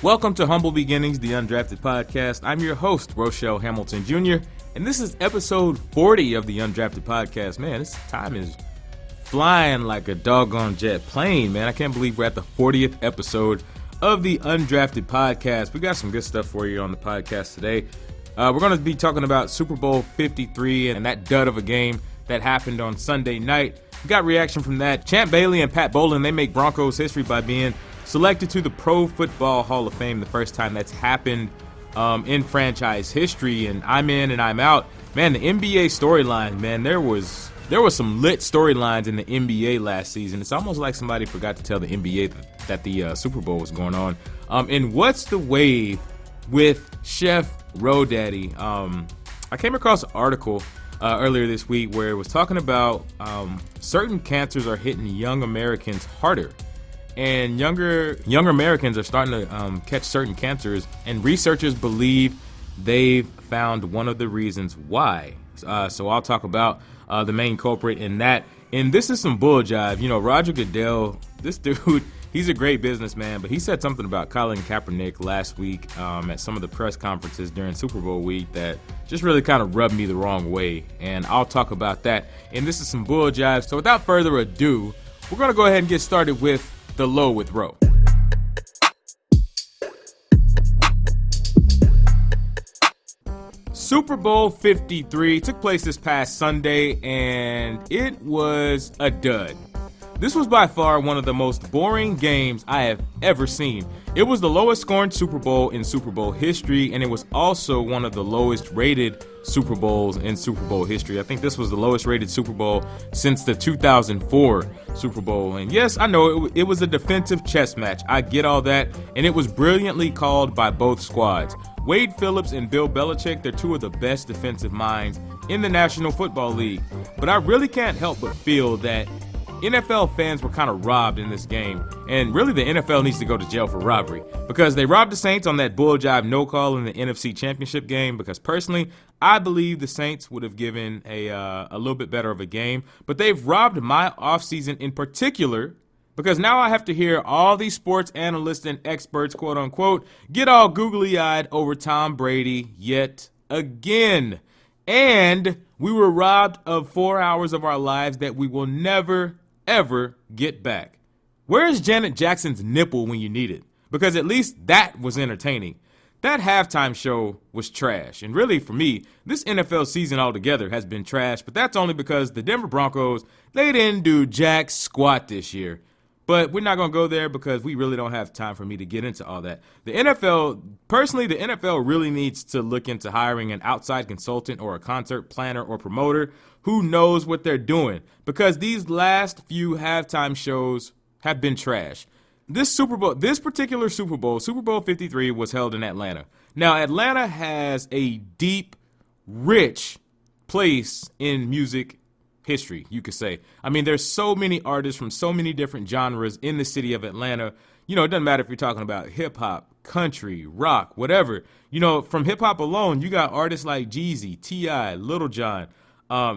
Welcome to Humble Beginnings, the Undrafted podcast. I'm your host, Rochelle Hamilton Jr., and this is episode 40 of the Undrafted podcast. Man, this time is flying like a doggone jet plane, man. I can't believe we're at the 40th episode of the Undrafted podcast. We got some good stuff for you on the podcast today. We're going to be talking about Super Bowl 53 and that dud of a game that happened on Sunday night. We got reaction from that. Champ Bailey and Pat Bowlen, they make Broncos history by being selected to the Pro Football Hall of Fame, the first time that's happened in franchise history. And I'm in and I'm out. Man, the NBA storyline, man, there was some lit storylines in the NBA last season. It's almost like somebody forgot to tell the NBA that the Super Bowl was going on. And what's the wave with Chef Rodaddy? I came across an article earlier this week where it was talking about certain cancers are hitting young Americans harder. And younger Americans are starting to catch certain cancers, and researchers believe they've found one of the reasons why. So I'll talk about the main culprit in that. And this is some bulljive. You know, Roger Goodell, this dude, he's a great businessman, but he said something about Colin Kaepernick last week at some of the press conferences during Super Bowl week that just really kind of rubbed me the wrong way. And I'll talk about that. And this is some bulljive. So without further ado, we're going to go ahead and get started with The Low with Ro. Super Bowl 53 took place this past Sunday, and it was a dud. This was by far one of the most boring games I have ever seen. It was the lowest scoring Super Bowl in Super Bowl history, and it was also one of the lowest rated Super Bowls in Super Bowl history. I think this was the lowest rated Super Bowl since the 2004 Super Bowl. And yes, I know it was a defensive chess match. I get all that, and it was brilliantly called by both squads. Wade Phillips and Bill Belichick, they're two of the best defensive minds in the National Football League. But I really can't help but feel that NFL fans were kind of robbed in this game, and really the NFL needs to go to jail for robbery because they robbed the Saints on that bulljive no call in the NFC Championship game. Because personally, I believe the Saints would have given a little bit better of a game, but they've robbed my offseason in particular because now I have to hear all these sports analysts and experts, quote unquote, get all googly-eyed over Tom Brady yet again. And we were robbed of 4 hours of our lives that we will never ever get back. Where is Janet Jackson's nipple when you need it? Because at least that was entertaining. That halftime show was trash. And really, for me, this NFL season altogether has been trash, but that's only because the Denver Broncos, they didn't do jack squat this year. But we're not going to go there because we really don't have time for me to get into all that. The NFL really needs to look into hiring an outside consultant or a concert planner or promoter who knows what they're doing, because these last few halftime shows have been trash. This particular Super Bowl, Super Bowl 53, was held in Atlanta. Now, Atlanta has a deep, rich place in music history, you could say. I mean, there's so many artists from so many different genres in the city of Atlanta. You know, it doesn't matter if you're talking about hip-hop, country, rock, whatever. You know, from hip-hop alone, you got artists like Jeezy, T.I., Lil Jon.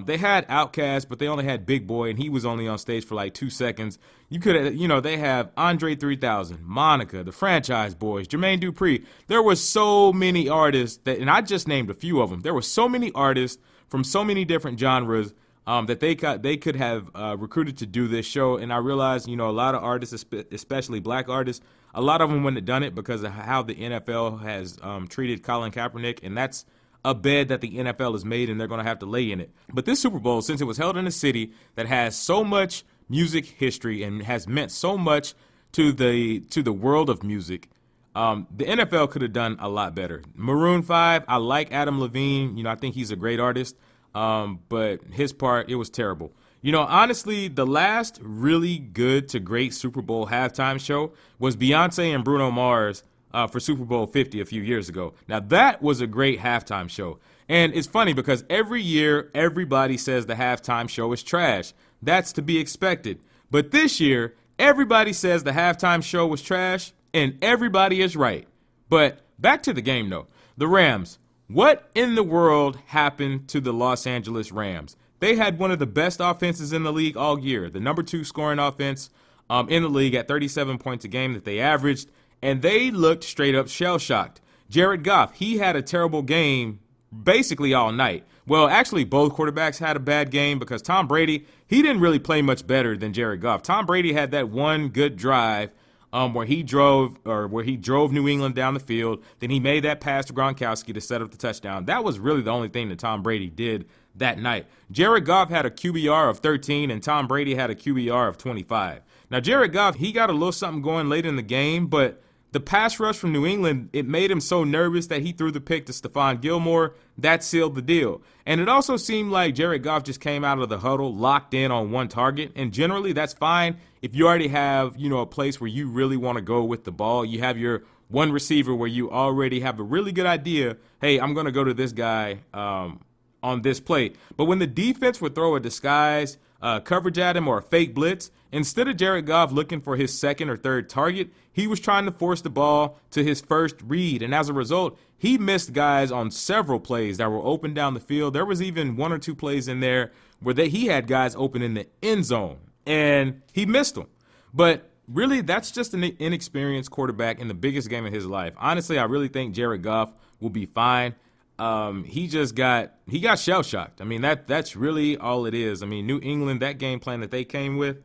They had Outkast, but they only had Big Boy, and he was only on stage for like 2 seconds. They have Andre 3000, Monica, the Franchise Boys, Jermaine Dupri. There were so many artists and I just named a few of them. There were so many artists from so many different genres that they could have recruited to do this show. And I realized, a lot of artists, especially black artists, a lot of them wouldn't have done it because of how the NFL has treated Colin Kaepernick, and that's a bed that the NFL has made, and they're going to have to lay in it. But this Super Bowl, since it was held in a city that has so much music history and has meant so much to the world of music, the NFL could have done a lot better. Maroon 5, I like Adam Levine. I think he's a great artist, but his part, it was terrible. Honestly, the last really good to great Super Bowl halftime show was Beyonce and Bruno Mars for Super Bowl 50 a few years ago. Now, that was a great halftime show. And it's funny because every year, everybody says the halftime show is trash. That's to be expected. But this year, everybody says the halftime show was trash, and everybody is right. But back to the game, though. The Rams. What in the world happened to the Los Angeles Rams? They had one of the best offenses in the league all year. The number 2 scoring offense in the league at 37 points a game that they averaged. and they looked straight up shell-shocked. Jared Goff, he had a terrible game basically all night. Well, actually, both quarterbacks had a bad game because Tom Brady, he didn't really play much better than Jared Goff. Tom Brady had that one good drive where he drove New England down the field. Then he made that pass to Gronkowski to set up the touchdown. That was really the only thing that Tom Brady did that night. Jared Goff had a QBR of 13, and Tom Brady had a QBR of 25. Now, Jared Goff, he got a little something going late in the game, but the pass rush from New England, it made him so nervous that he threw the pick to Stephon Gilmore. That sealed the deal. And it also seemed like Jared Goff just came out of the huddle locked in on one target. And generally, that's fine if you already have, a place where you really want to go with the ball. You have your one receiver where you already have a really good idea, hey, I'm going to go to this guy on this play. But when the defense would throw a disguise coverage at him or a fake blitz, instead of Jared Goff looking for his second or third target, he was trying to force the ball to his first read. And as a result, he missed guys on several plays that were open down the field. There was even one or two plays in there where he had guys open in the end zone, and he missed them. But really, that's just an inexperienced quarterback in the biggest game of his life. Honestly, I really think Jared Goff will be fine. He got shell-shocked. I mean, that's really all it is. I mean, New England, that game plan that they came with,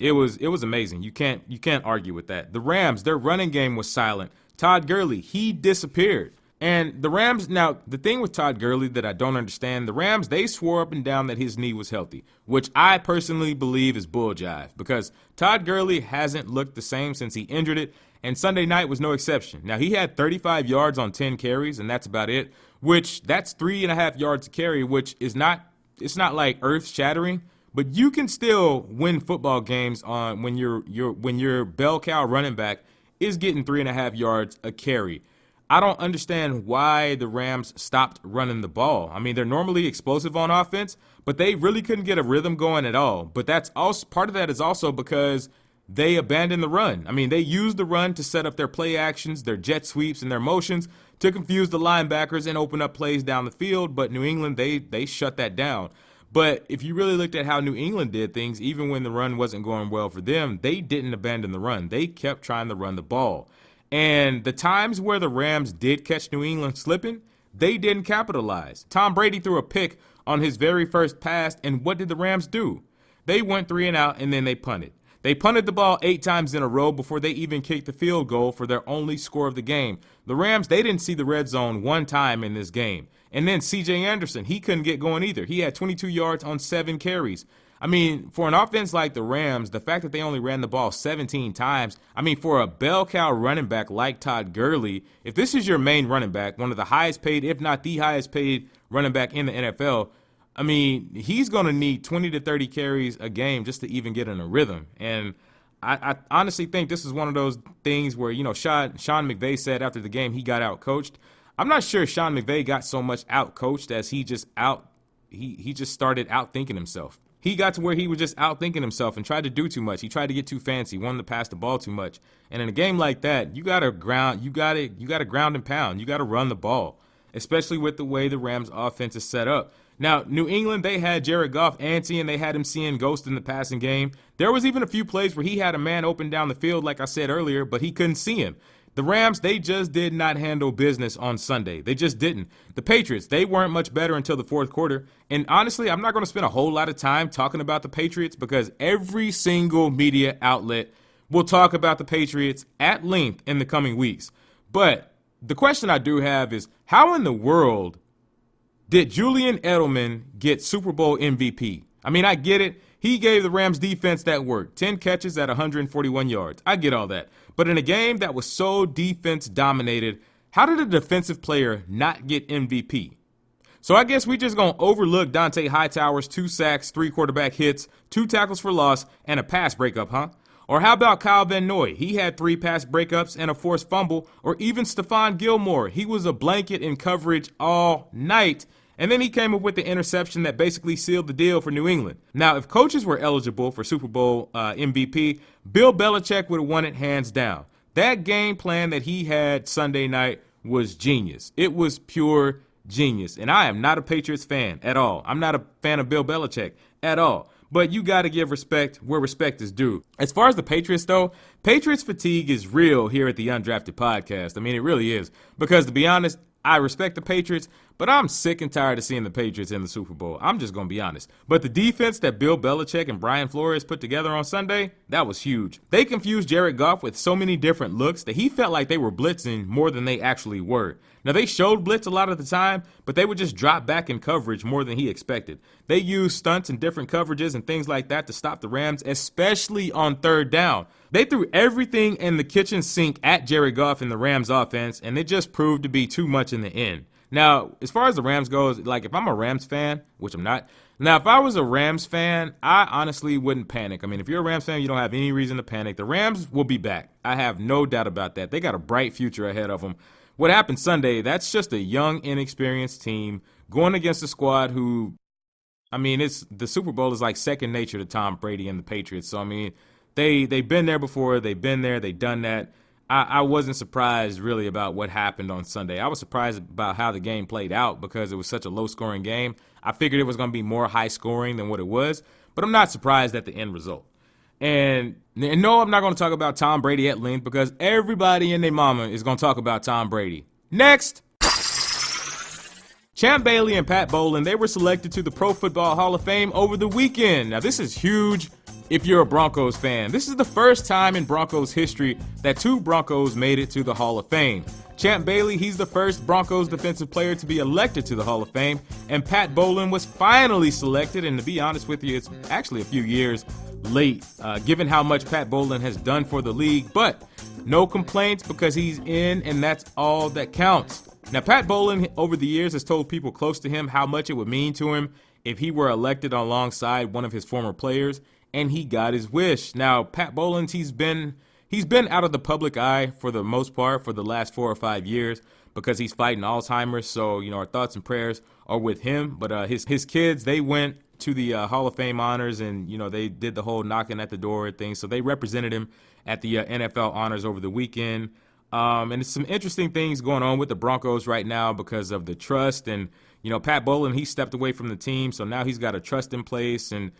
it was amazing. You can't argue with that. The Rams, their running game was silent. Todd Gurley, he disappeared. And the Rams, now, the thing with Todd Gurley that I don't understand, the Rams, they swore up and down that his knee was healthy, which I personally believe is bulljive because Todd Gurley hasn't looked the same since he injured it, and Sunday night was no exception. Now, he had 35 yards on 10 carries, and that's about it, which that's 3.5 yards a carry, which is it's not like earth-shattering, but you can still win football games on when your bell cow running back is getting 3.5 yards a carry. I don't understand why the Rams stopped running the ball. I mean, they're normally explosive on offense, but they really couldn't get a rhythm going at all. But that's also part of that is also because they abandoned the run. I mean, they used the run to set up their play actions, their jet sweeps, and their motions to confuse the linebackers and open up plays down the field. But New England, they shut that down. But if you really looked at how New England did things, even when the run wasn't going well for them, they didn't abandon the run. They kept trying to run the ball. And the times where the Rams did catch New England slipping, they didn't capitalize. Tom Brady threw a pick on his very first pass, and what did the Rams do? They went 3 and out, and then they punted. They punted the ball 8 times in a row before they even kicked the field goal for their only score of the game. The Rams, they didn't see the red zone one time in this game. And then C.J. Anderson, he couldn't get going either. He had 22 yards on 7 carries. I mean, for an offense like the Rams, the fact that they only ran the ball 17 times, I mean, for a bell cow running back like Todd Gurley, if this is your main running back, one of the highest paid, if not the highest paid running back in the NFL, I mean, he's going to need 20 to 30 carries a game just to even get in a rhythm. And I honestly think this is one of those things where, Sean McVay said after the game he got out-coached. I'm not sure Sean McVay got so much out-coached as he just started out-thinking himself. He got to where he was just out-thinking himself and tried to do too much. He tried to get too fancy, wanted to pass the ball too much. And in a game like that, you got to ground and pound. You got to run the ball, especially with the way the Rams offense is set up. Now, New England, they had Jared Goff antsy, and they had him seeing ghosts in the passing game. There was even a few plays where he had a man open down the field, like I said earlier, but he couldn't see him. The Rams, they just did not handle business on Sunday. They just didn't. The Patriots, they weren't much better until the fourth quarter. And honestly, I'm not going to spend a whole lot of time talking about the Patriots because every single media outlet will talk about the Patriots at length in the coming weeks. But the question I do have is, how in the world did Julian Edelman get Super Bowl MVP? I mean, I get it. He gave the Rams defense that work. 10 catches at 141 yards. I get all that. But in a game that was so defense-dominated, how did a defensive player not get MVP? So I guess we just going to overlook Dante Hightower's 2 sacks, 3 quarterback hits, 2 tackles for loss, and a pass breakup, huh? Or how about Kyle Van Noy? He had 3 pass breakups and a forced fumble. Or even Stephon Gilmore. He was a blanket in coverage all night. And then he came up with the interception that basically sealed the deal for New England. Now, if coaches were eligible for Super Bowl MVP, Bill Belichick would have won it hands down. That game plan that he had Sunday night was genius. It was pure genius. And I am not a Patriots fan at all. I'm not a fan of Bill Belichick at all. but you got to give respect where respect is due. As far as the Patriots, though, Patriots fatigue is real here at the Undrafted podcast. I mean, it really is. Because to be honest, I respect the Patriots, but I'm sick and tired of seeing the Patriots in the Super Bowl. I'm just going to be honest. But the defense that Bill Belichick and Brian Flores put together on Sunday, that was huge. They confused Jared Goff with so many different looks that he felt like they were blitzing more than they actually were. Now, they showed blitz a lot of the time, but they would just drop back in coverage more than he expected. They used stunts and different coverages and things like that to stop the Rams, especially on third down. They threw everything in the kitchen sink at Jared Goff in the Rams offense, and it just proved to be too much in the end. Now, as far as the Rams goes, like if I'm a Rams fan, which I'm not, now if I was a Rams fan, I honestly wouldn't panic. I mean, if you're a Rams fan, you don't have any reason to panic. The Rams will be back. I have no doubt about that. They got a bright future ahead of them. What happened Sunday, that's just a young, inexperienced team going against a squad who, I mean, the Super Bowl is like second nature to Tom Brady and the Patriots. So, I mean, they've been there before. They've been there. They've done that. I wasn't surprised really about what happened on Sunday. I was surprised about how the game played out because it was such a low-scoring game. I figured it was going to be more high-scoring than what it was, but I'm not surprised at the end result. And no, I'm not going to talk about Tom Brady at length because everybody and their mama is going to talk about Tom Brady. Next! Champ Bailey and Pat Bowlen, they were selected to the Pro Football Hall of Fame over the weekend. Now, this is huge if you're a Broncos fan. This is the first time in Broncos history that two Broncos made it to the Hall of Fame. Champ Bailey, he's the first Broncos defensive player to be elected to the Hall of Fame, and Pat Bowlen was finally selected, and to be honest with you, it's actually a few years late, given how much Pat Bowlen has done for the league, but no complaints because he's in, and that's all that counts. Now, Pat Bowlen, over the years, has told people close to him how much it would mean to him if he were elected alongside one of his former players, and he got his wish. Now, Pat Bowlen, he's been out of the public eye for the most part for the last 4 or 5 years because he's fighting Alzheimer's. So, our thoughts and prayers are with him. But his kids, they went to the Hall of Fame honors, and, they did the whole knocking at the door thing. So they represented him at the NFL honors over the weekend. And it's some interesting things going on with the Broncos right now because of the trust. And, Pat Bowlen, he stepped away from the team, so now he's got a trust in place. And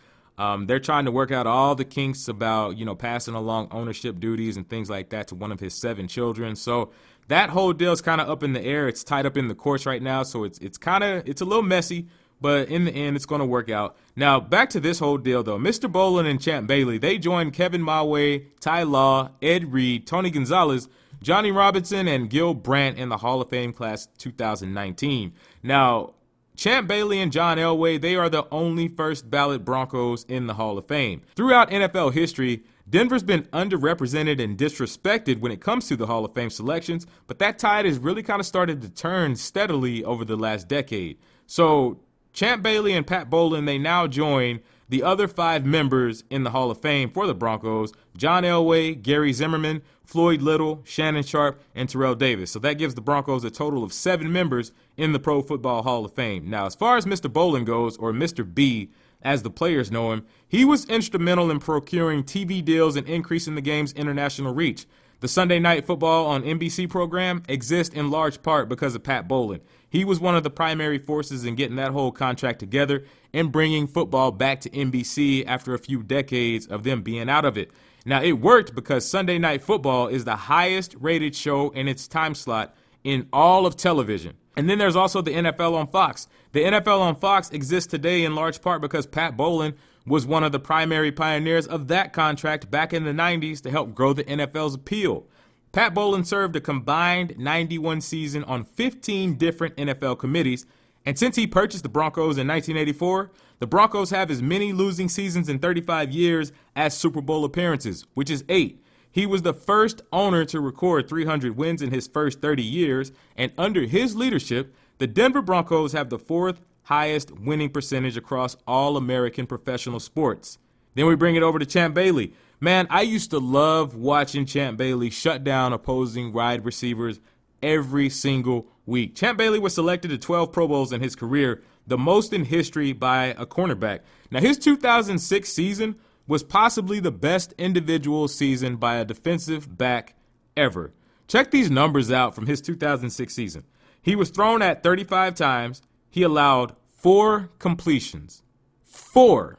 they're trying to work out all the kinks about, passing along ownership duties and things like that to one of his 7 children. So that whole deal is kind of up in the air. It's tied up in the courts right now. So it's a little messy, but in the end, it's going to work out. Now, back to this whole deal, though. Mr. Bowlen and Champ Bailey, they joined Kevin Mawae, Ty Law, Ed Reed, Tony Gonzalez, Johnny Robinson, and Gil Brandt in the Hall of Fame class 2019. Now, Champ Bailey and John Elway, they are the only first ballot Broncos in the Hall of Fame. Throughout NFL history, Denver's been underrepresented and disrespected when it comes to the Hall of Fame selections, but that tide has really kind of started to turn steadily over the last decade. So Champ Bailey and Pat Bowlen, they now join the other 5 members in the Hall of Fame for the Broncos: John Elway, Gary Zimmerman, Floyd Little, Shannon Sharp, and Terrell Davis. So that gives the Broncos a total of 7 members in the Pro Football Hall of Fame. Now, as far as Mr. Bowlen goes, or Mr. B, as the players know him, he was instrumental in procuring TV deals and increasing the game's international reach. The Sunday Night Football on NBC program exists in large part because of Pat Bowlen. He was one of the primary forces in getting that whole contract together and bringing football back to NBC after a few decades of them being out of it. Now, it worked because Sunday Night Football is the highest rated show in its time slot in all of television. And then there's also the NFL on Fox. The NFL on Fox exists today in large part because Pat Bowlen was one of the primary pioneers of that contract back in the 90s to help grow the NFL's appeal. Pat Bowlen served a combined 91 season on 15 different NFL committees, and since he purchased the Broncos in 1984, the Broncos have as many losing seasons in 35 years as Super Bowl appearances, which is 8. He was the first owner to record 300 wins in his first 30 years, and under his leadership, the Denver Broncos have the 4th highest winning percentage across all American professional sports. Then we bring it over to Champ Bailey. Man, I used to love watching Champ Bailey shut down opposing wide receivers every single week. Champ Bailey was selected to 12 Pro Bowls in his career, the most in history by a cornerback. Now, his 2006 season was possibly the best individual season by a defensive back ever. Check these numbers out from his 2006 season. He was thrown at 35 times. He allowed 4 completions. 4.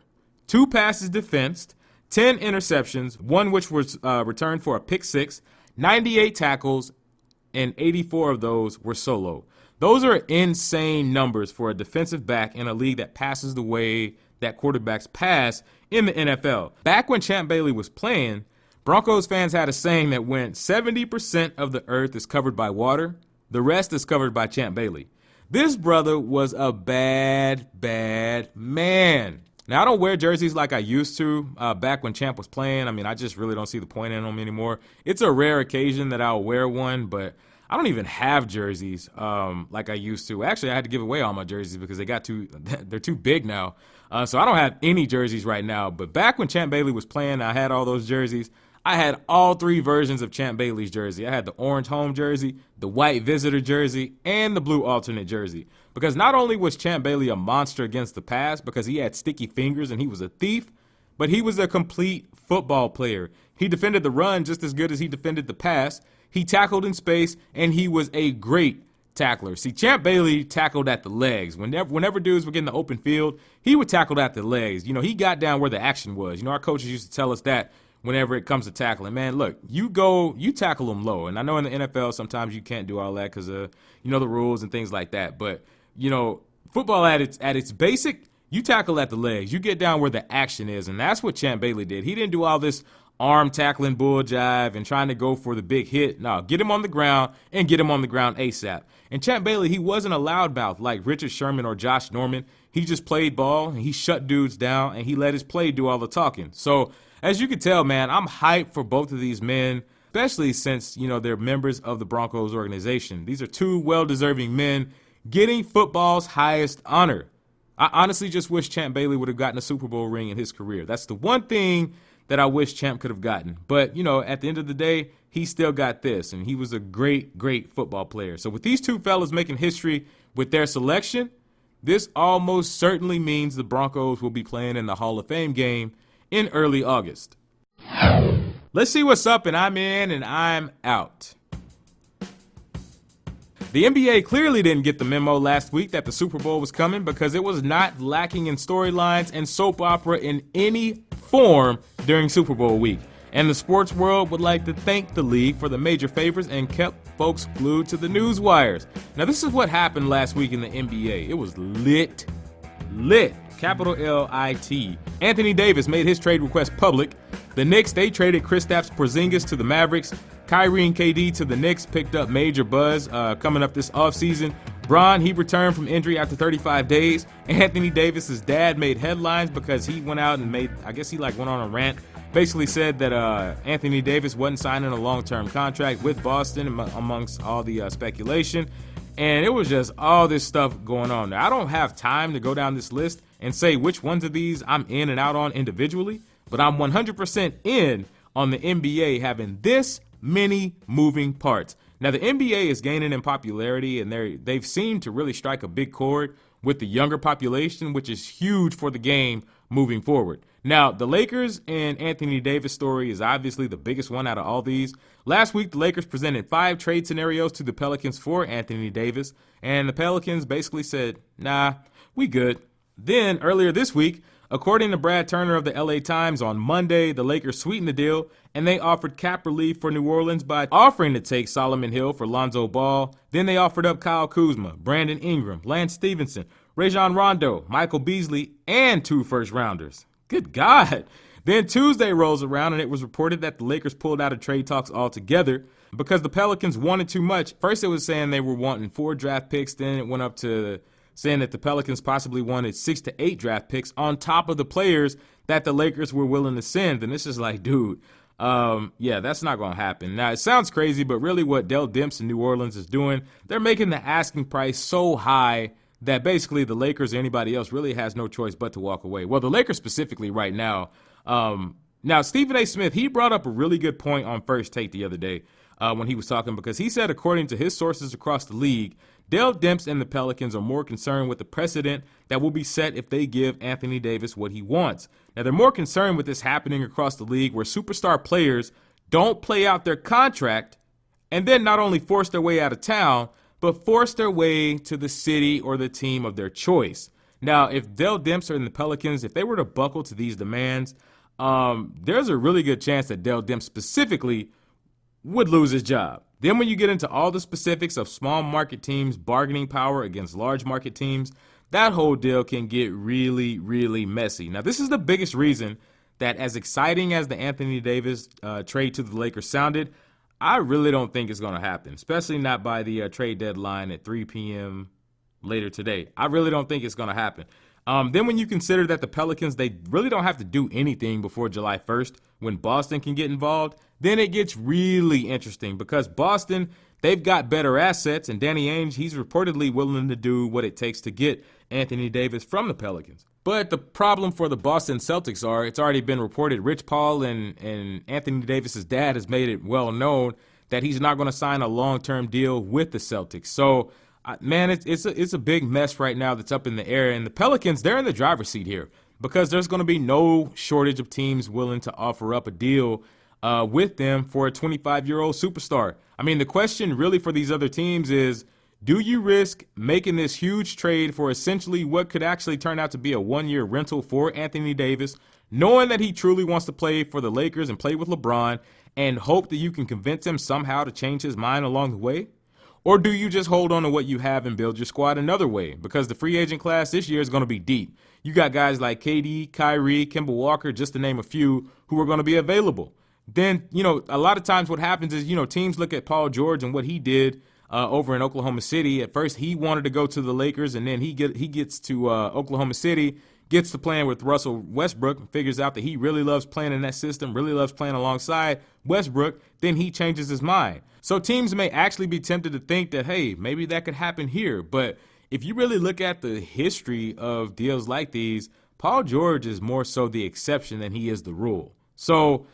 2 passes defensed, 10 interceptions, 1 which was returned for a pick 6, 98 tackles, and 84 of those were solo. Those are insane numbers for a defensive back in a league that passes the way that quarterbacks pass in the NFL. Back when Champ Bailey was playing, Broncos fans had a saying that went 70% of the earth is covered by water, the rest is covered by Champ Bailey. This brother was a bad man. Now, I don't wear jerseys like I used to back when Champ was playing. I mean, I just really don't see the point in them anymore. It's a rare occasion that I'll wear one, but I don't even have jerseys like I used to. Actually, I had to give away all my jerseys because they're too big now. So I don't have any jerseys right now. But back when Champ Bailey was playing, I had all those jerseys. I had all 3 versions of Champ Bailey's jersey. I had the orange home jersey, the white visitor jersey, and the blue alternate jersey. Because not only was Champ Bailey a monster against the pass because he had sticky fingers and he was a thief, but he was a complete football player. He defended the run just as good as he defended the pass. He tackled in space, and he was a great tackler. See, Champ Bailey tackled at the legs. Whenever dudes were getting the open field, he would tackle at the legs. You know, he got down where the action was. You know, our coaches used to tell us that whenever it comes to tackling. Man, look, you tackle them low. And I know in the NFL sometimes you can't do all that because of, you know, the rules and things like that. But, you know, football at its basic, you tackle at the legs. You get down where the action is, and that's what Champ Bailey did. He didn't do all this arm tackling bulljive and trying to go for the big hit. No, get him on the ground and get him on the ground ASAP. And Champ Bailey, he wasn't a loudmouth like Richard Sherman or Josh Norman. He just played ball, and he shut dudes down, and he let his play do all the talking. So, as you can tell, man, I'm hyped for both of these men, especially since, you know, they're members of the Broncos organization. These are 2 well-deserving men getting football's highest honor. I honestly just wish Champ Bailey would have gotten a Super Bowl ring in his career. That's the one thing that I wish Champ could have gotten. But, you know, at the end of the day, he still got this, and he was a great football player. So with these 2 fellas making history with their selection, this almost certainly means the Broncos will be playing in the Hall of Fame game in early August. Let's see what's up, and I'm in and I'm out. The NBA clearly didn't get the memo last week that the Super Bowl was coming because it was not lacking in storylines and soap opera in any form during Super Bowl week. And the sports world would like to thank the league for the major favors and kept folks glued to the news wires. Now, this is what happened last week in the NBA. It was lit. Capital L-I-T. Anthony Davis made his trade request public. The Knicks, they traded Kristaps Porzingis to the Mavericks. Kyrie and KD to the Knicks picked up major buzz coming up this offseason. Bron, he returned from injury after 35 days. Anthony Davis's dad made headlines because he went out and went on a rant. Basically said that Anthony Davis wasn't signing a long-term contract with Boston amongst all the speculation. And it was just all this stuff going on. Now, I don't have time to go down this list and say which ones of these I'm in and out on individually, but I'm 100% in on the NBA having this many moving parts. Now, the NBA is gaining in popularity, and they've seemed to really strike a big chord with the younger population, which is huge for the game moving forward. Now, the Lakers and Anthony Davis story is obviously the biggest one out of all these. Last week, the Lakers presented 5 trade scenarios to the Pelicans for Anthony Davis, and the Pelicans basically said, nah, we good. Then, earlier this week, according to Brad Turner of the LA Times, on Monday, the Lakers sweetened the deal, and they offered cap relief for New Orleans by offering to take Solomon Hill for Lonzo Ball. Then they offered up Kyle Kuzma, Brandon Ingram, Lance Stevenson, Rajon Rondo, Michael Beasley, and 2 first-rounders. Good God. Then Tuesday rolls around, and it was reported that the Lakers pulled out of trade talks altogether because the Pelicans wanted too much. First, it was saying they were wanting 4 draft picks. Then it went up to saying that the Pelicans possibly wanted 6 to 8 draft picks on top of the players that the Lakers were willing to send. And it's just like, dude, yeah, that's not going to happen. Now, it sounds crazy, but really what Dell Demps in New Orleans is doing, they're making the asking price so high that basically the Lakers or anybody else really has no choice but to walk away. Well, the Lakers specifically right now. Now, Stephen A. Smith, he brought up a really good point on First Take the other day when he was talking, because he said, according to his sources across the league, Dell Demps and the Pelicans are more concerned with the precedent that will be set if they give Anthony Davis what he wants. Now, they're more concerned with this happening across the league where superstar players don't play out their contract and then not only force their way out of town, but force their way to the city or the team of their choice. Now, if Dell Demps and the Pelicans, if they were to buckle to these demands, there's a really good chance that Dell Demps specifically would lose his job. Then when you get into all the specifics of small market teams' bargaining power against large market teams, that whole deal can get really, really messy. Now, this is the biggest reason that, as exciting as the Anthony Davis trade to the Lakers sounded, I really don't think it's going to happen, especially not by the trade deadline at 3 p.m. later today. I really don't think it's going to happen. Then when you consider that the Pelicans, they really don't have to do anything before July 1st when Boston can get involved, then it gets really interesting because Boston, they've got better assets, and Danny Ainge, he's reportedly willing to do what it takes to get Anthony Davis from the Pelicans. But the problem for the Boston Celtics are, it's already been reported, Rich Paul and Anthony Davis's dad has made it well known that he's not going to sign a long-term deal with the Celtics. So, man, it's a big mess right now that's up in the air. And the Pelicans, they're in the driver's seat here because there's going to be no shortage of teams willing to offer up a deal with them for a 25-year-old superstar. I mean, the question really for these other teams is, do you risk making this huge trade for essentially what could actually turn out to be a one-year rental for Anthony Davis, knowing that he truly wants to play for the Lakers and play with LeBron, and hope that you can convince him somehow to change his mind along the way? Or do you just hold on to what you have and build your squad another way? Because the free agent class this year is going to be deep. You got guys like KD, Kyrie, Kemba Walker, just to name a few, who are going to be available. Then, a lot of times what happens is, teams look at Paul George and what he did over in Oklahoma City. At first, he wanted to go to the Lakers, and then he gets to Oklahoma City, gets to playing with Russell Westbrook, and figures out that he really loves playing in that system, really loves playing alongside Westbrook. Then he changes his mind. So teams may actually be tempted to think that, hey, maybe that could happen here. But if you really look at the history of deals like these, Paul George is more so the exception than he is the rule. So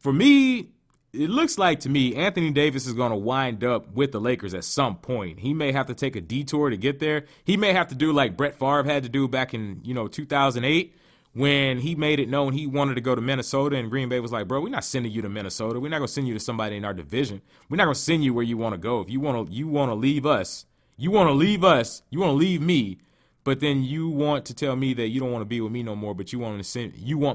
for me, it looks like to me Anthony Davis is going to wind up with the Lakers at some point. He may have to take a detour to get there. He may have to do like Brett Favre had to do back in 2008 when he made it known he wanted to go to Minnesota, and Green Bay was like, bro, we're not sending you to Minnesota. We're not going to send you to somebody in our division. We're not going to send you where you want to go. If you want to leave us, you want to leave me. But then you want to tell me that you don't want to be with me no more, but you want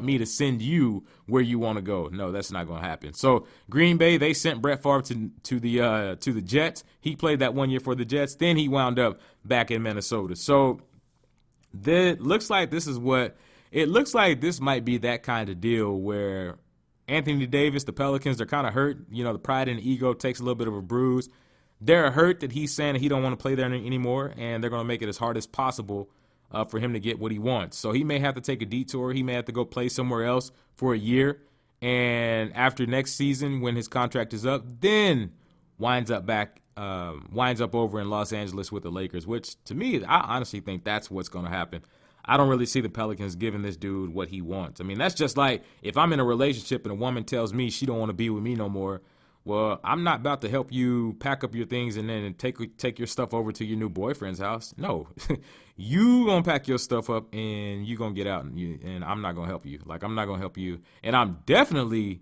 me to send you where you want to go. No, that's not going to happen. So Green Bay, they sent Brett Favre to the Jets. He played that 1 year for the Jets. Then he wound up back in Minnesota. So it looks like this might be that kind of deal where Anthony Davis, the Pelicans, they're kind of hurt. The pride and ego takes a little bit of a bruise. They're hurt that he's saying that he don't want to play there anymore, and they're going to make it as hard as possible for him to get what he wants. So he may have to take a detour. He may have to go play somewhere else for a year, and after next season, when his contract is up, then winds up over in Los Angeles with the Lakers, which to me, I honestly think that's what's going to happen. I don't really see the Pelicans giving this dude what he wants. I mean, that's just like if I'm in a relationship and a woman tells me she don't want to be with me no more. Well, I'm not about to help you pack up your things and then take your stuff over to your new boyfriend's house. No, you gonna pack your stuff up and you gonna get out, and I'm not gonna help you. I'm not gonna help you, and I'm definitely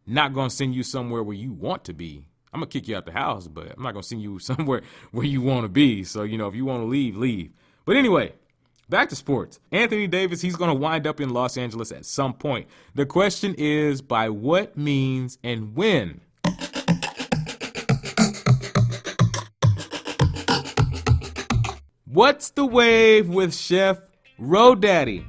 not gonna send you somewhere where you want to be. I'm gonna kick you out the house, but I'm not gonna send you somewhere where you want to be. So if you want to leave, leave. But anyway, back to sports. Anthony Davis, he's going to wind up in Los Angeles at some point. The question is by what means and when? What's the wave with Chef Rodaddy?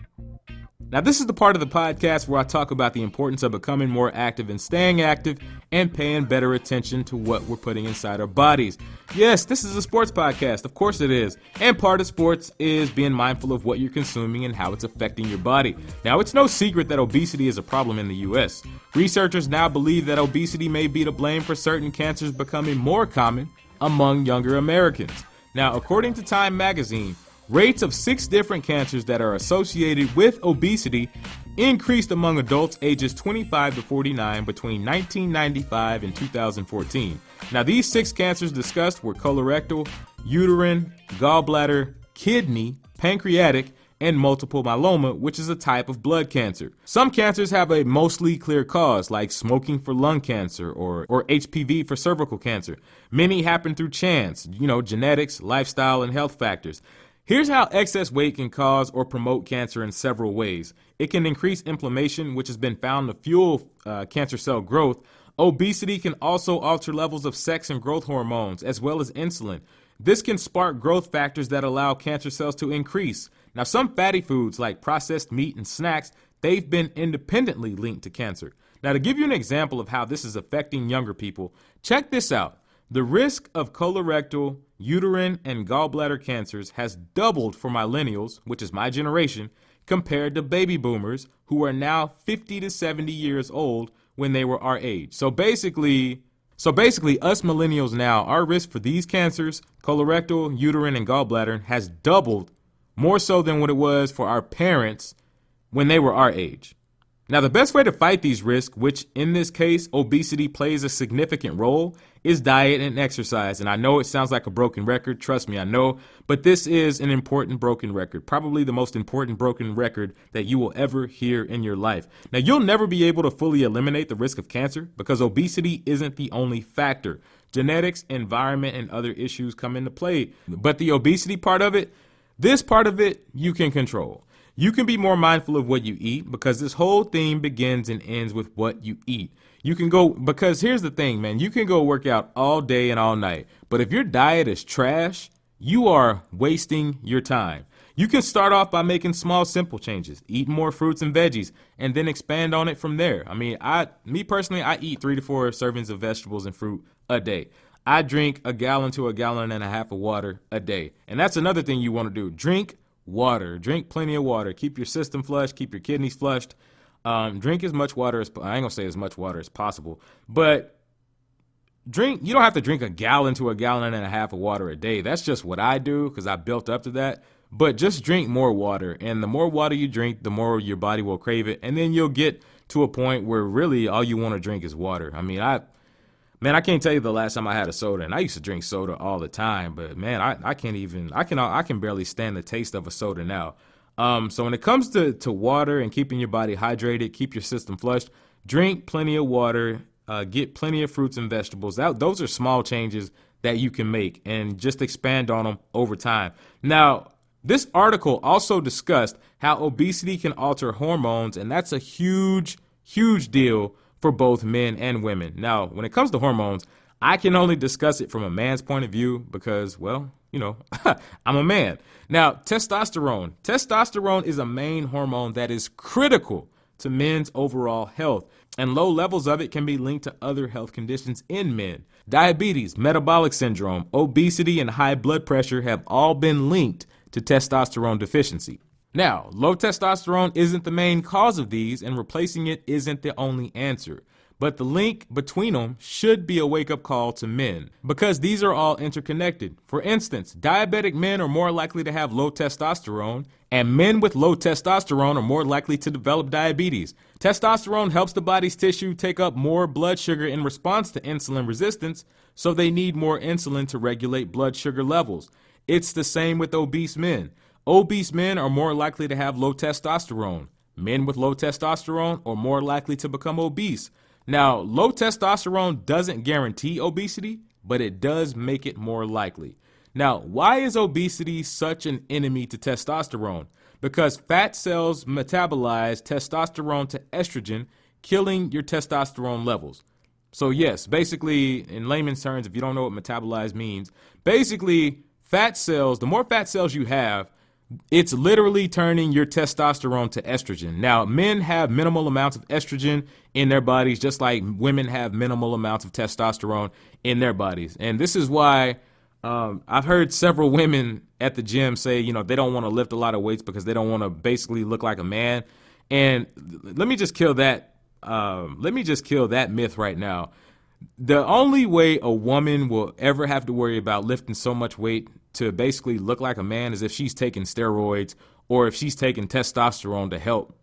Now, this is the part of the podcast where I talk about the importance of becoming more active and staying active and paying better attention to what we're putting inside our bodies. Yes, this is a sports podcast. Of course it is. And part of sports is being mindful of what you're consuming and how it's affecting your body. Now, it's no secret that obesity is a problem in the U.S. Researchers now believe that obesity may be to blame for certain cancers becoming more common among younger Americans. Now, according to Time magazine, rates of 6 different cancers that are associated with obesity increased among adults ages 25 to 49 between 1995 and 2014. Now, these 6 cancers discussed were colorectal, uterine, gallbladder, kidney, pancreatic, and multiple myeloma, which is a type of blood cancer. Some cancers have a mostly clear cause, like smoking for lung cancer or HPV for cervical cancer. Many happen through chance, genetics, lifestyle, and health factors. Here's how excess weight can cause or promote cancer in several ways. It can increase inflammation, which has been found to fuel cancer cell growth. Obesity can also alter levels of sex and growth hormones, as well as insulin. This can spark growth factors that allow cancer cells to increase. Now, some fatty foods like processed meat and snacks, they've been independently linked to cancer. Now, to give you an example of how this is affecting younger people, check this out. The risk of colorectal, uterine, and gallbladder cancers has doubled for millennials, which is my generation, compared to baby boomers who are now 50 to 70 years old when they were our age. So basically, us millennials now, our risk for these cancers, colorectal, uterine, and gallbladder, has doubled, more so than what it was for our parents when they were our age. Now, the best way to fight these risks, which in this case, obesity plays a significant role, is diet and exercise. And I know it sounds like a broken record. Trust me, I know. But this is an important broken record, probably the most important broken record that you will ever hear in your life. Now, you'll never be able to fully eliminate the risk of cancer because obesity isn't the only factor. Genetics, environment, and other issues come into play. But the obesity part of it, this part of it, you can control. You can be more mindful of what you eat because this whole thing begins and ends with what you eat. You can go, because here's the thing, man, you can go work out all day and all night, but if your diet is trash, you are wasting your time. You can start off by making small, simple changes, eat more fruits and veggies, and then expand on it from there. I mean, me personally, I eat 3 to 4 servings of vegetables and fruit a day. I drink 1 gallon to 1.5 gallons of water a day. And that's another thing you want to do. Drink water. Drink plenty of water. Keep your system flushed. Keep your kidneys flushed. Drink as much water as, I ain't gonna say as much water as possible, but you don't have to drink 1 gallon to 1.5 gallons of water a day. That's just what I do because I built up to that. But just drink more water. And the more water you drink, the more your body will crave it. And then you'll get to a point where really all you want to drink is water. I mean, I can't tell you the last time I had a soda, and I used to drink soda all the time, but man, I can barely stand the taste of a soda now. So when it comes to water and keeping your body hydrated, keep your system flushed, drink plenty of water, get plenty of fruits and vegetables. Those are small changes that you can make and just expand on them over time. Now, this article also discussed how obesity can alter hormones, and that's a huge, huge deal for both men and women. Now, when it comes to hormones, I can only discuss it from a man's point of view because, well, you know, I'm a man. Now, testosterone. Testosterone is a main hormone that is critical to men's overall health, and low levels of it can be linked to other health conditions in men. Diabetes, metabolic syndrome, obesity, and high blood pressure have all been linked to testosterone deficiency. Now, low testosterone isn't the main cause of these, and replacing it isn't the only answer. But the link between them should be a wake-up call to men, because these are all interconnected. For instance, diabetic men are more likely to have low testosterone, and men with low testosterone are more likely to develop diabetes. Testosterone helps the body's tissue take up more blood sugar in response to insulin resistance, so they need more insulin to regulate blood sugar levels. It's the same with obese men. Obese men are more likely to have low testosterone. Men with low testosterone are more likely to become obese. Now, low testosterone doesn't guarantee obesity, but it does make it more likely. Now, why is obesity such an enemy to testosterone? Because fat cells metabolize testosterone to estrogen, killing your testosterone levels. So yes, basically, in layman's terms, if you don't know what metabolize means, basically, fat cells, the more fat cells you have, it's literally turning your testosterone to estrogen. Now, men have minimal amounts of estrogen in their bodies, just like women have minimal amounts of testosterone in their bodies. And this is why I've heard several women at the gym say, you know, they don't want to lift a lot of weights because they don't want to basically look like a man. And let me just kill that. Let me just kill that myth right now. The only way a woman will ever have to worry about lifting so much weight to basically look like a man is if she's taking steroids or if she's taking testosterone to help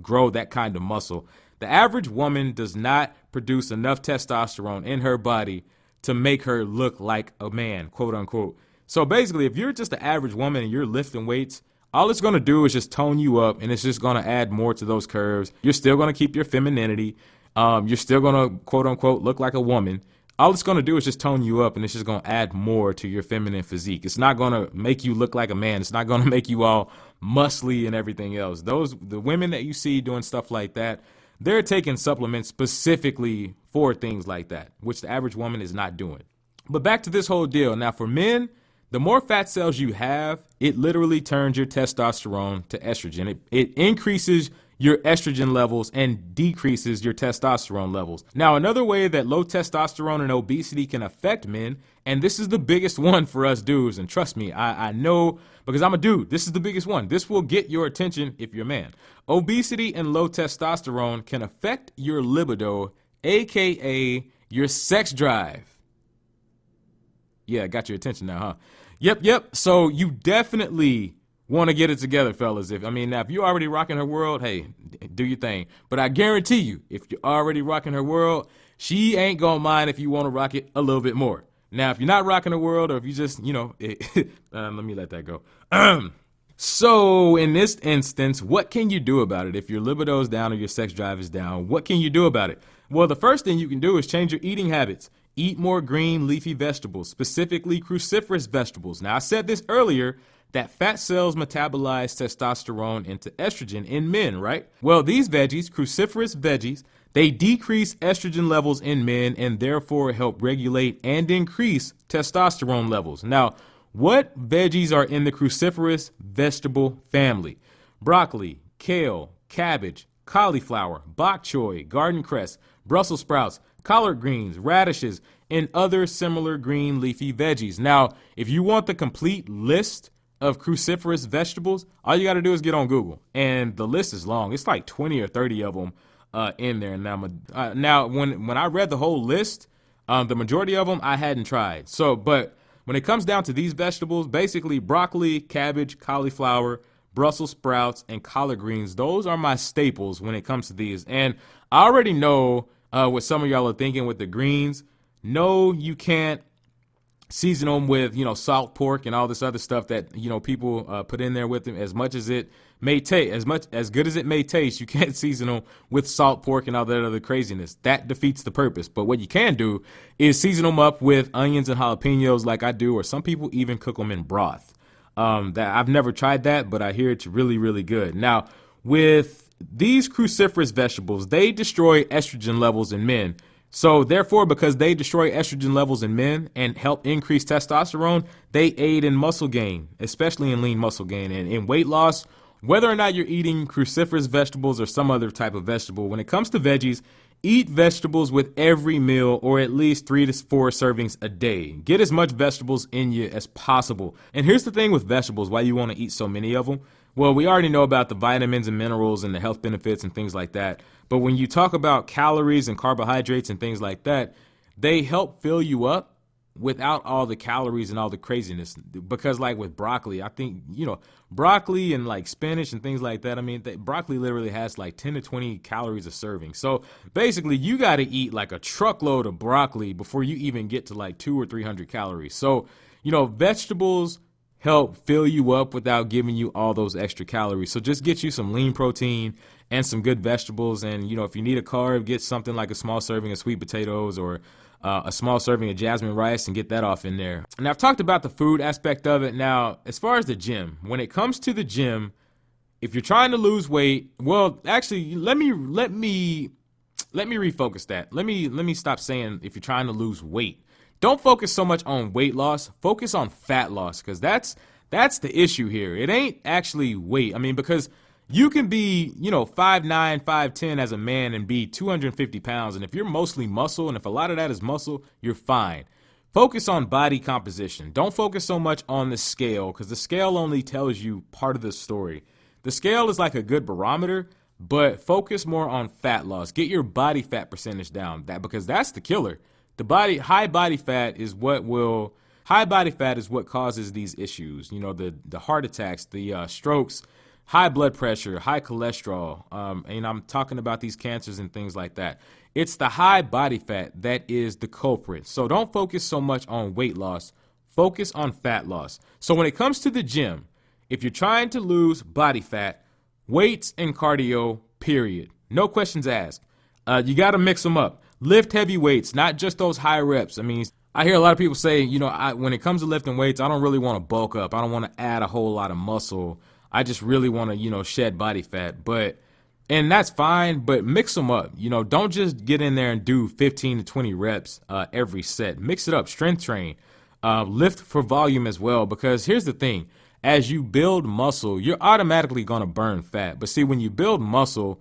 grow that kind of muscle. The average woman does not produce enough testosterone in her body to make her look like a man, quote unquote. So basically, if you're just an average woman and you're lifting weights, all it's going to do is just tone you up, and it's just going to add more to those curves. You're still going to keep your femininity. You're still going to, quote unquote, look like a woman. all it's going to do is just tone you up, and it's just going to add more to your feminine physique. It's not going to make you look like a man. It's not going to make you all muscly and everything else. The women that you see doing stuff like that, they're taking supplements specifically for things like that, which the average woman is not doing. But back to this whole deal. Now, for men, the more fat cells you have, it literally turns your testosterone to estrogen. It increases your estrogen levels and decreases your testosterone levels. Now, another way that low testosterone and obesity can affect men, and this is the biggest one for us dudes, and trust me, I know because I'm a dude, this is the biggest one. This will get your attention if you're a man. Obesity and low testosterone can affect your libido, aka your sex drive. Yeah, got your attention now, huh? Yep. So you definitely want to get it together, fellas. Now, if you're already rocking her world, hey, do your thing. But I guarantee you, if you're already rocking her world, she ain't gonna mind if you want to rock it a little bit more. Now, if you're not rocking the world, or if you just, let me let that go. So in this instance, what can you do about it? If your libido is down or your sex drive is down, what can you do about it? Well, the first thing you can do is change your eating habits. Eat more green leafy vegetables, specifically cruciferous vegetables. Now, I said this earlier, that fat cells metabolize testosterone into estrogen in men, right? Well, these veggies, cruciferous veggies, they decrease estrogen levels in men and therefore help regulate and increase testosterone levels. Now, what veggies are in the cruciferous vegetable family? Broccoli, kale, cabbage, cauliflower, bok choy, garden cress, Brussels sprouts, collard greens, radishes, and other similar green leafy veggies. Now, if you want the complete list of cruciferous vegetables, all you got to do is get on Google, and the list is long. It's like 20 or 30 of them in there. Now, when I read the whole list, the majority of them I hadn't tried. But when it comes down to these vegetables, basically broccoli, cabbage, cauliflower, Brussels sprouts, and collard greens, those are my staples when it comes to these. And I already know what some of y'all are thinking with the greens. No, you can't season them with, salt pork and all this other stuff that, people put in there with them. As much as it may taste, as good as it may taste, you can't season them with salt pork and all that other craziness. That defeats the purpose. But what you can do is season them up with onions and jalapenos like I do, or some people even cook them in broth. That I've never tried that, but I hear it's really, really good. Now, with these cruciferous vegetables, they destroy estrogen levels in men. So therefore, because they destroy estrogen levels in men and help increase testosterone, they aid in muscle gain, especially in lean muscle gain and in weight loss. Whether or not you're eating cruciferous vegetables or some other type of vegetable, when it comes to veggies, eat vegetables with every meal, or at least 3 to 4 servings a day. Get as much vegetables in you as possible. And here's the thing with vegetables, why you want to eat so many of them. Well, we already know about the vitamins and minerals and the health benefits and things like that. But when you talk about calories and carbohydrates and things like that, they help fill you up without all the calories and all the craziness. Because like with broccoli, I think, broccoli and like spinach and things like that, broccoli literally has like 10 to 20 calories a serving. So basically you got to eat like a truckload of broccoli before you even get to like 200 or 300 calories. So, vegetables help fill you up without giving you all those extra calories. So just get you some lean protein and some good vegetables. And, if you need a carb, get something like a small serving of sweet potatoes or a small serving of jasmine rice and get that off in there. And I've talked about the food aspect of it. Now, as far as the gym, when it comes to the gym, if you're trying to lose weight, well, actually, let me refocus that. Let me stop saying if you're trying to lose weight. Don't focus so much on weight loss. Focus on fat loss, because that's the issue here. It ain't actually weight. Because you can be, 5'9", 5'10" as a man and be 250 pounds. And if you're mostly muscle, and if a lot of that is muscle, you're fine. Focus on body composition. Don't focus so much on the scale, because the scale only tells you part of the story. The scale is like a good barometer, but focus more on fat loss. Get your body fat percentage down, because that's the killer. High body fat is what causes these issues. The heart attacks, the strokes, high blood pressure, high cholesterol. And I'm talking about these cancers and things like that. It's the high body fat that is the culprit. So don't focus so much on weight loss. Focus on fat loss. So when it comes to the gym, if you're trying to lose body fat, weights and cardio, period. No questions asked. You got to mix them up. Lift heavy weights, not just those high reps. I mean, I hear a lot of people say, when it comes to lifting weights, I don't really want to bulk up. I don't want to add a whole lot of muscle. I just really want to, shed body fat. And that's fine, but mix them up. Don't just get in there and do 15 to 20 reps every set. Mix it up, strength train, lift for volume as well, because here's the thing. As you build muscle, you're automatically going to burn fat. But see, when you build muscle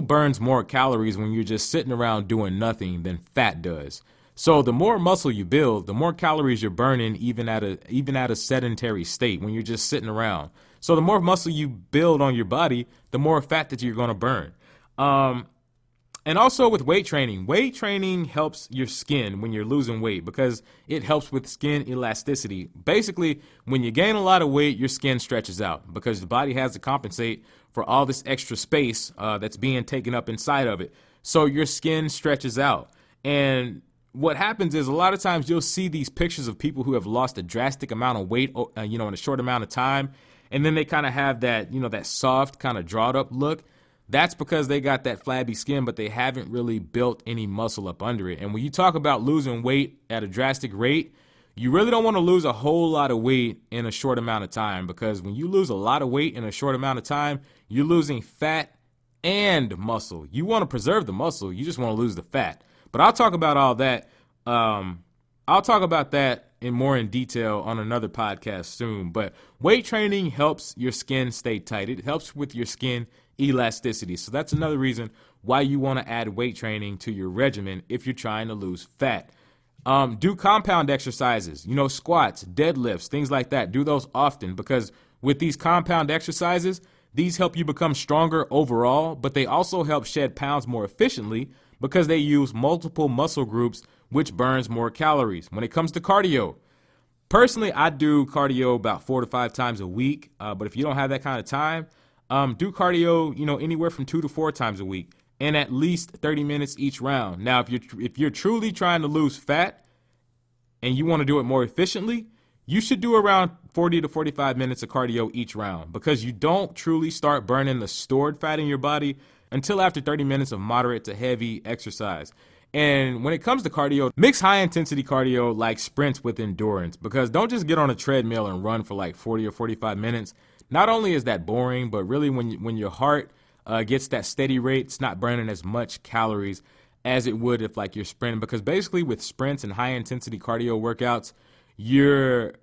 burns more calories when you're just sitting around doing nothing than fat does. So the more muscle you build, the more calories you're burning even at a sedentary state when you're just sitting around. So the more muscle you build on your body, the more fat that you're going to burn. And also with weight training helps your skin when you're losing weight because it helps with skin elasticity. Basically, when you gain a lot of weight, your skin stretches out because the body has to compensate for all this extra space that's being taken up inside of it. So your skin stretches out. And what happens is a lot of times you'll see these pictures of people who have lost a drastic amount of weight, in a short amount of time. And then they kind of have that, that soft kind of drawed up look. That's because they got that flabby skin, but they haven't really built any muscle up under it. And when you talk about losing weight at a drastic rate, you really don't want to lose a whole lot of weight in a short amount of time, because when you lose a lot of weight in a short amount of time, you're losing fat and muscle. You want to preserve the muscle. You just want to lose the fat. But I'll talk about all that. I'll talk about that more in detail on another podcast soon. But weight training helps your skin stay tight. It helps with your skin elasticity. So that's another reason why you want to add weight training to your regimen if you're trying to lose fat. Do compound exercises, squats, deadlifts, things like that. Do those often, because with these compound exercises, these help you become stronger overall, but they also help shed pounds more efficiently because they use multiple muscle groups, which burns more calories. When it comes to cardio, personally, I do cardio about 4 to 5 times a week. But if you don't have that kind of time, do cardio, anywhere from 2 to 4 times a week, and at least 30 minutes each round. Now, if you're truly trying to lose fat and you want to do it more efficiently, you should do around 40 to 45 minutes of cardio each round, because you don't truly start burning the stored fat in your body until after 30 minutes of moderate to heavy exercise. And when it comes to cardio, mix high intensity cardio like sprints with endurance, because don't just get on a treadmill and run for like 40 or 45 minutes. Not only is that boring, but really when your heart gets that steady rate, it's not burning as much calories as it would if like you're sprinting. Because basically with sprints and high intensity cardio workouts, you're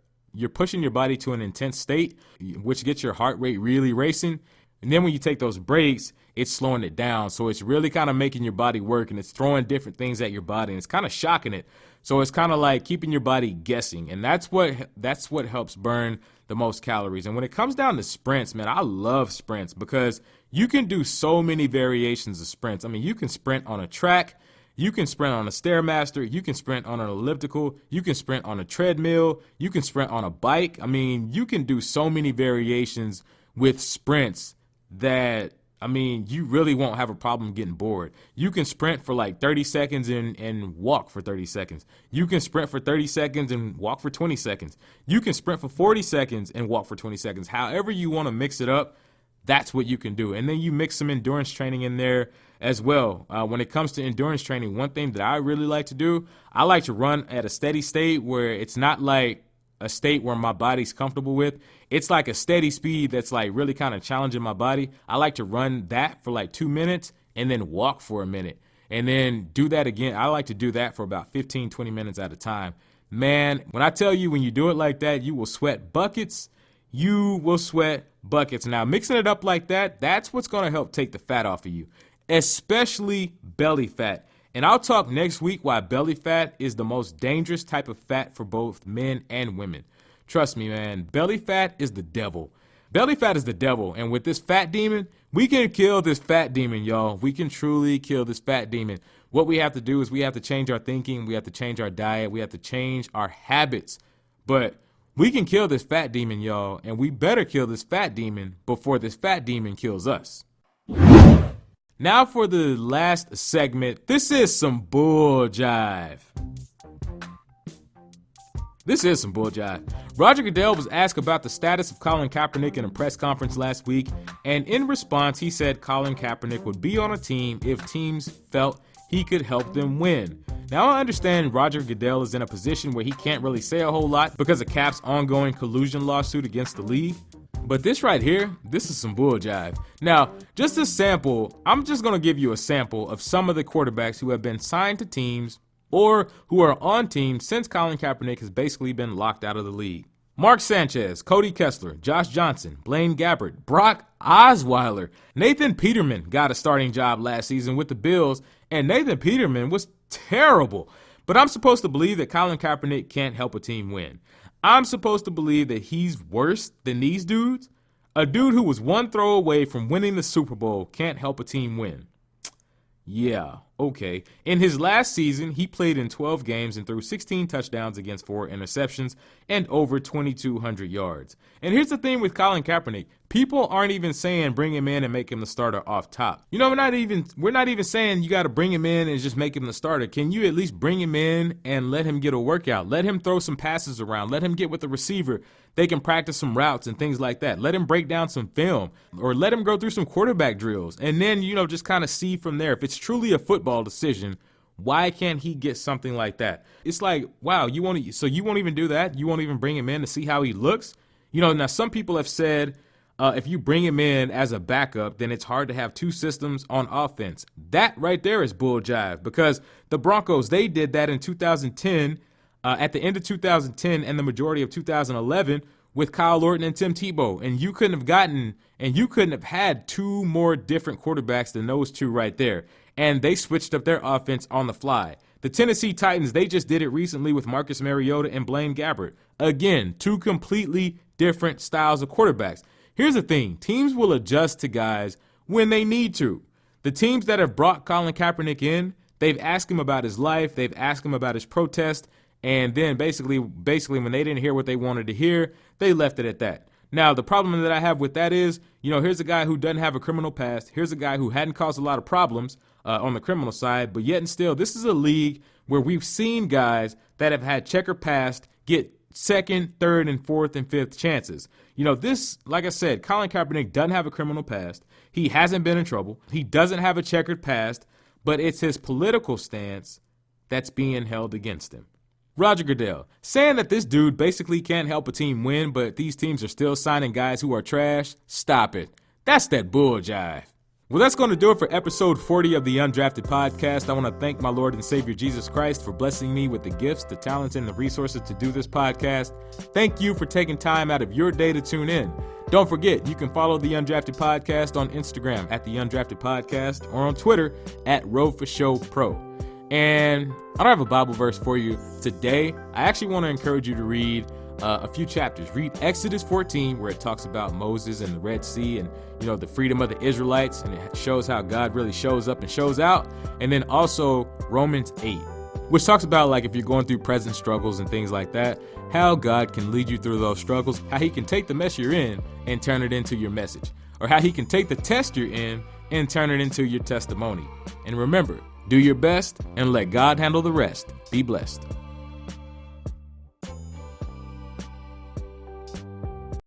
pushing your body to an intense state, which gets your heart rate really racing. And then when you take those breaks, it's slowing it down. So it's really kind of making your body work, and it's throwing different things at your body, and it's kind of shocking it. So it's kind of like keeping your body guessing, and that's what helps burn the most calories. And when it comes down to sprints, man, I love sprints because you can do so many variations of sprints. I mean, you can sprint on a track, you can sprint on a Stairmaster, you can sprint on an elliptical, you can sprint on a treadmill, you can sprint on a bike. I mean, you can do so many variations with sprints that, I mean, you really won't have a problem getting bored. You can sprint for like 30 seconds and walk for 30 seconds. You can sprint for 30 seconds and walk for 20 seconds. You can sprint for 40 seconds and walk for 20 seconds. However you want to mix it up, that's what you can do. And then you mix some endurance training in there as well. When it comes to endurance training, one thing that I really like to do, I like to run at a steady state where it's not like a state where my body's comfortable with. It's like a steady speed that's like really kind of challenging my body. I like to run that for like 2 minutes and then walk for a minute and then do that again. I like to do that for about 15, 20 minutes at a time. Man, when I tell you, when you do it like that, you will sweat buckets. You will sweat buckets. Now, mixing it up like that, that's what's going to help take the fat off of you, especially belly fat. And I'll talk next week why belly fat is the most dangerous type of fat for both men and women. Trust me, man, belly fat is the devil. Belly fat is the devil. And with this fat demon, we can kill this fat demon, y'all. We can truly kill this fat demon. What we have to do is we have to change our thinking. We have to change our diet. We have to change our habits. But we can kill this fat demon, y'all. And we better kill this fat demon before this fat demon kills us. Now for the last segment, this is some bulljive. Roger Goodell was asked about the status of Colin Kaepernick in a press conference last week, and in response, he said Colin Kaepernick would be on a team if teams felt he could help them win. Now, I understand Roger Goodell is in a position where he can't really say a whole lot because of Kap's ongoing collusion lawsuit against the league. But this right here, this is some bulljive. Now, just a sample, I'm just going to give you a sample of some of the quarterbacks who have been signed to teams or who are on teams since Colin Kaepernick has basically been locked out of the league. Mark Sanchez, Cody Kessler, Josh Johnson, Blaine Gabbert, Brock Osweiler. Nathan Peterman got a starting job last season with the Bills, and Nathan Peterman was terrible. But I'm supposed to believe that Colin Kaepernick can't help a team win. I'm supposed to believe that he's worse than these dudes? A dude who was one throw away from winning the Super Bowl can't help a team win. Yeah, okay. In his last season, he played in 12 games and threw 16 touchdowns against 4 interceptions and over 2,200 yards. And here's the thing with Colin Kaepernick. People aren't even saying bring him in and make him the starter off top. You know, we're not even saying you got to bring him in and just make him the starter. Can you at least bring him in and let him get a workout? Let him throw some passes around. Let him get with the receiver. They can practice some routes and things like that. Let him break down some film or let him go through some quarterback drills and then, just kind of see from there. If it's truly a football decision, why can't he get something like that? It's like, wow, you won't even do that? You won't even bring him in to see how he looks? Now some people have said if you bring him in as a backup, then it's hard to have two systems on offense. That right there is bull jive because the Broncos, they did that in 2010, at the end of 2010 and the majority of 2011 with Kyle Orton and Tim Tebow. And you couldn't have had two more different quarterbacks than those two right there. And they switched up their offense on the fly. The Tennessee Titans, they just did it recently with Marcus Mariota and Blaine Gabbert. Again, two completely different styles of quarterbacks. Here's the thing. Teams will adjust to guys when they need to. The teams that have brought Colin Kaepernick in, they've asked him about his life. They've asked him about his protest. And then basically when they didn't hear what they wanted to hear, they left it at that. Now, the problem that I have with that is, here's a guy who doesn't have a criminal past. Here's a guy who hadn't caused a lot of problems on the criminal side. But yet and still, this is a league where we've seen guys that have had checkered past get second, third, and fourth and fifth chances. This, like I said, Colin Kaepernick doesn't have a criminal past. He hasn't been in trouble. He doesn't have a checkered past, but it's his political stance that's being held against him. Roger Goodell, saying that this dude basically can't help a team win, but these teams are still signing guys who are trash, stop it. That's that bull jive. Well, that's going to do it for episode 40 of the Undrafted podcast. I want to thank my Lord and Savior Jesus Christ for blessing me with the gifts, the talents, and the resources to do this podcast. Thank you for taking time out of your day to tune in. Don't forget, you can follow the Undrafted podcast on Instagram at the Undrafted podcast or on Twitter at RoadForShowPro. And I don't have a Bible verse for you today. I actually want to encourage you to read a few chapters. Read Exodus 14, where it talks about Moses and the Red Sea and, the freedom of the Israelites. And it shows how God really shows up and shows out. And then also Romans 8, which talks about like if you're going through present struggles and things like that, how God can lead you through those struggles, how he can take the mess you're in and turn it into your message, or how he can take the test you're in and turn it into your testimony. And remember, do your best and let God handle the rest. Be blessed.